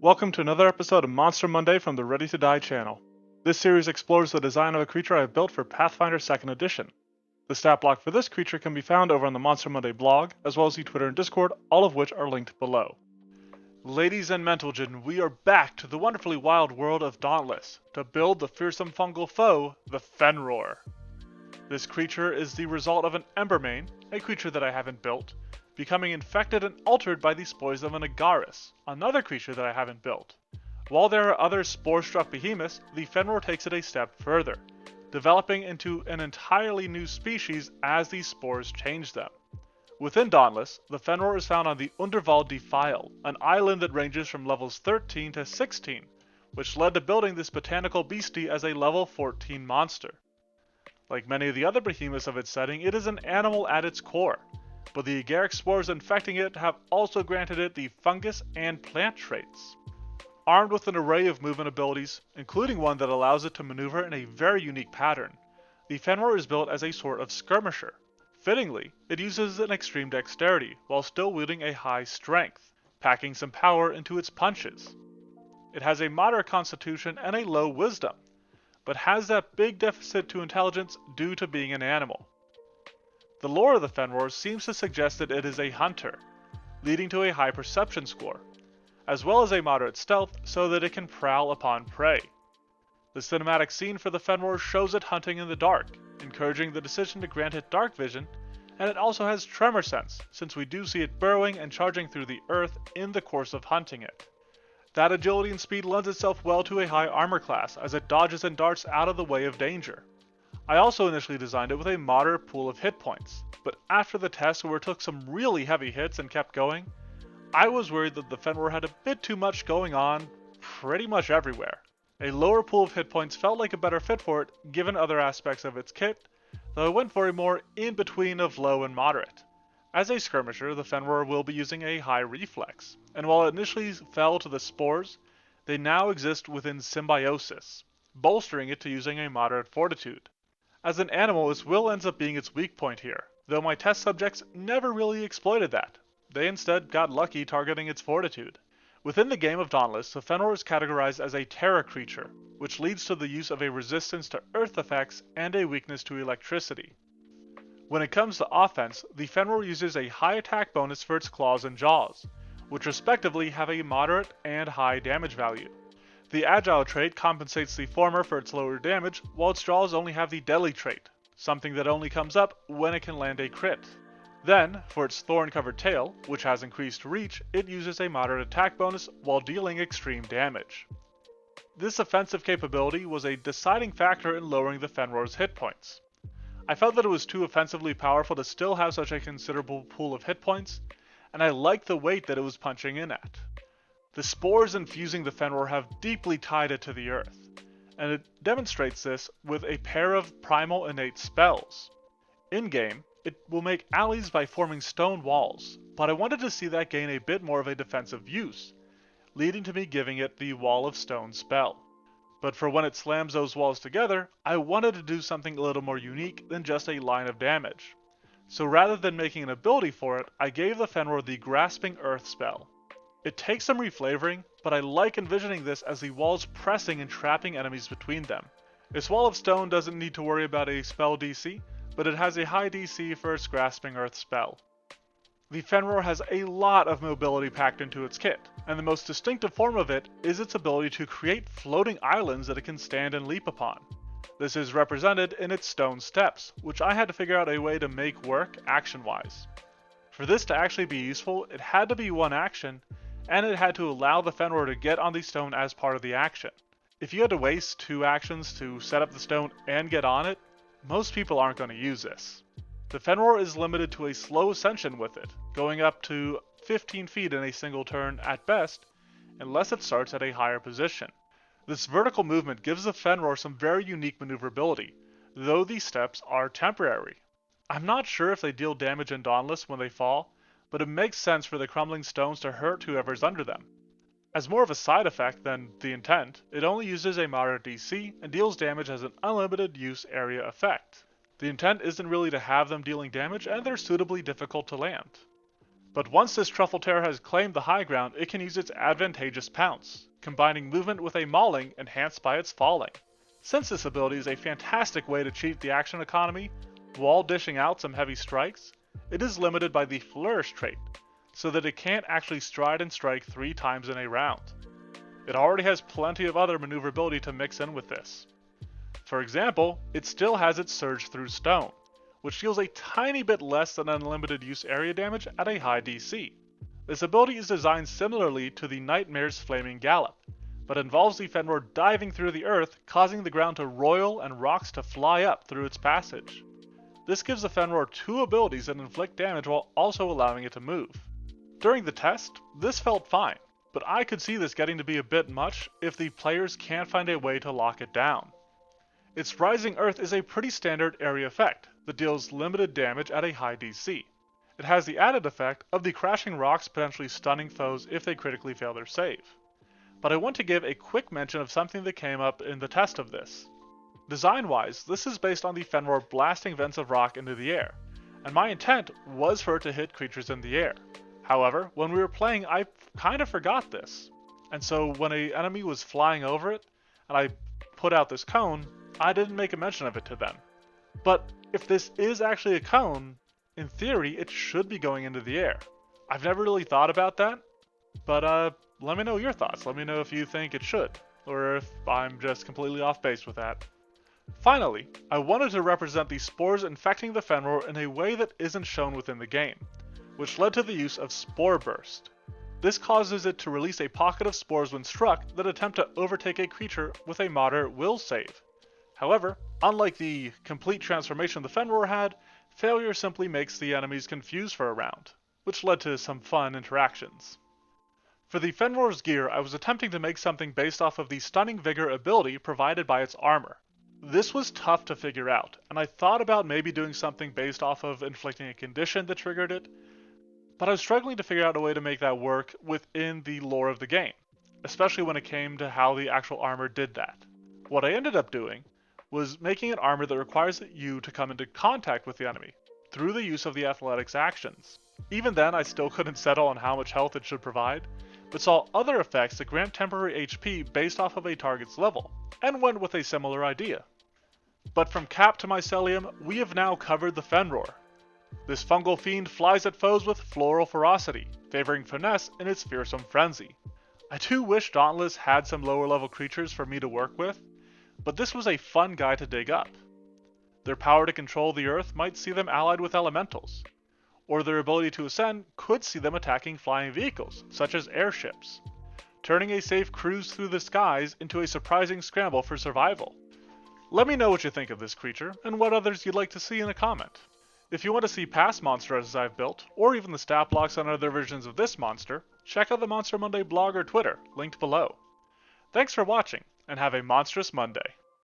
Welcome to another episode of Monster Monday from the Ready to Die channel. This series explores the design of a creature I have built for Pathfinder 2nd Edition. The stat block for this creature can be found over on the Monster Monday blog, as well as the Twitter and Discord, all of which are linked below. Ladies and gentlemen, we are back to the wonderfully wild world of Dauntless, to build the fearsome fungal foe, the Fenroar. This creature is the result of an Embermane, a creature that I haven't built, becoming infected and altered by the spores of an Agaris, another creature that I haven't built. While there are other spore-struck behemoths, the Fenroar takes it a step further, developing into an entirely new species as these spores change them. Within Dauntless, the Fenroar is found on the Underwald Defile, an island that ranges from levels 13 to 16, which led to building this botanical beastie as a level 14 monster. Like many of the other behemoths of its setting, it is an animal at its core, but the agaric spores infecting it have also granted it the fungus and plant traits. Armed with an array of movement abilities, including one that allows it to maneuver in a very unique pattern, the Fenroar is built as a sort of skirmisher. Fittingly, it uses an extreme dexterity while still wielding a high strength, packing some power into its punches. It has a moderate constitution and a low wisdom, but has that big deficit to intelligence due to being an animal. The lore of the Fenroar seems to suggest that it is a hunter, leading to a high perception score, as well as a moderate stealth so that it can prowl upon prey. The cinematic scene for the Fenroar shows it hunting in the dark, encouraging the decision to grant it dark vision, and it also has tremor sense, since we do see it burrowing and charging through the earth in the course of hunting it. That agility and speed lends itself well to a high armor class, as it dodges and darts out of the way of danger. I also initially designed it with a moderate pool of hit points, but after the test where it took some really heavy hits and kept going, I was worried that the Fenroar had a bit too much going on pretty much everywhere. A lower pool of hit points felt like a better fit for it given other aspects of its kit, though I went for a more in-between of low and moderate. As a skirmisher, the Fenroar will be using a high reflex, and while it initially fell to the spores, they now exist within symbiosis, bolstering it to using a moderate fortitude. As an animal, its will ends up being its weak point here, though my test subjects never really exploited that. They instead got lucky targeting its fortitude. Within the game of Dauntless, the Fenroar is categorized as a terra creature, which leads to the use of a resistance to earth effects and a weakness to electricity. When it comes to offense, the Fenroar uses a high attack bonus for its claws and jaws, which respectively have a moderate and high damage value. The Agile trait compensates the former for its lower damage, while its jaws only have the Deadly trait, something that only comes up when it can land a crit. Then, for its thorn-covered tail, which has increased reach, it uses a moderate attack bonus while dealing extreme damage. This offensive capability was a deciding factor in lowering the Fenroar's hit points. I felt that it was too offensively powerful to still have such a considerable pool of hit points, and I liked the weight that it was punching in at. The spores infusing the Fenroar have deeply tied it to the earth, and it demonstrates this with a pair of primal innate spells. In-game, it will make allies by forming stone walls, but I wanted to see that gain a bit more of a defensive use, leading to me giving it the Wall of Stone spell. But for when it slams those walls together, I wanted to do something a little more unique than just a line of damage. So rather than making an ability for it, I gave the Fenroar the Grasping Earth spell. It takes some reflavoring, but I like envisioning this as the walls pressing and trapping enemies between them. Its Wall of Stone doesn't need to worry about a spell DC, but it has a high DC for its Grasping Earth spell. The Fenroar has a lot of mobility packed into its kit, and the most distinctive form of it is its ability to create floating islands that it can stand and leap upon. This is represented in its stone steps, which I had to figure out a way to make work action-wise. For this to actually be useful, it had to be one action, and it had to allow the Fenroar to get on the stone as part of the action. If you had to waste 2 actions to set up the stone and get on it, most people aren't going to use this. The Fenroar is limited to a slow ascension with it, going up to 15 feet in a single turn at best, unless it starts at a higher position. This vertical movement gives the Fenroar some very unique maneuverability, though these steps are temporary. I'm not sure if they deal damage in Dauntless when they fall, but it makes sense for the crumbling stones to hurt whoever's under them. As more of a side effect than the intent, it only uses a moderate DC and deals damage as an unlimited use area effect. The intent isn't really to have them dealing damage, and they're suitably difficult to land. But once this truffle terror has claimed the high ground, it can use its advantageous pounce, combining movement with a mauling enhanced by its falling. Since this ability is a fantastic way to cheat the action economy, while dishing out some heavy strikes, it is limited by the flourish trait, so that it can't actually stride and strike 3 times in a round. It already has plenty of other maneuverability to mix in with this. For example, it still has its surge through stone, which deals a tiny bit less than unlimited use area damage at a high DC. This ability is designed similarly to the Nightmare's Flaming Gallop, but involves the Fenroar diving through the earth, causing the ground to roil and rocks to fly up through its passage. This gives the Fenroar 2 abilities that inflict damage while also allowing it to move. During the test, this felt fine, but I could see this getting to be a bit much if the players can't find a way to lock it down. Its Rising Earth is a pretty standard area effect that deals limited damage at a high DC. It has the added effect of the crashing rocks potentially stunning foes if they critically fail their save. But I want to give a quick mention of something that came up in the test of this. Design-wise, this is based on the Fenroar blasting vents of rock into the air, and my intent was for it to hit creatures in the air. However, when we were playing, I kind of forgot this, and so when an enemy was flying over it, and I put out this cone, I didn't make a mention of it to them. But if this is actually a cone, in theory, it should be going into the air. I've never really thought about that, but let me know your thoughts. Let me know if you think it should, or if I'm just completely off base with that. Finally, I wanted to represent the spores infecting the Fenroar in a way that isn't shown within the game, which led to the use of Spore Burst. This causes it to release a pocket of spores when struck that attempt to overtake a creature with a moderate will save. However, unlike the complete transformation the Fenroar had, failure simply makes the enemies confused for a round, which led to some fun interactions. For the Fenroar's gear, I was attempting to make something based off of the Stunning Vigor ability provided by its armor. This was tough to figure out, and I thought about maybe doing something based off of inflicting a condition that triggered it, but I was struggling to figure out a way to make that work within the lore of the game, especially when it came to how the actual armor did that. What I ended up doing was making an armor that requires you to come into contact with the enemy through the use of the athletics actions. Even then, I still couldn't settle on how much health it should provide, but saw other effects that grant temporary HP based off of a target's level, and went with a similar idea. But from Cap to Mycelium, we have now covered the Fenroar. This fungal fiend flies at foes with floral ferocity, favoring finesse in its fearsome frenzy. I do wish Dauntless had some lower level creatures for me to work with, but this was a fun guy to dig up. Their power to control the earth might see them allied with elementals, or their ability to ascend could see them attacking flying vehicles, such as airships, turning a safe cruise through the skies into a surprising scramble for survival. Let me know what you think of this creature, and what others you'd like to see in a comment. If you want to see past monsters I've built, or even the stat blocks on other versions of this monster, check out the Monster Monday blog or Twitter, linked below. Thanks for watching, and have a monstrous Monday.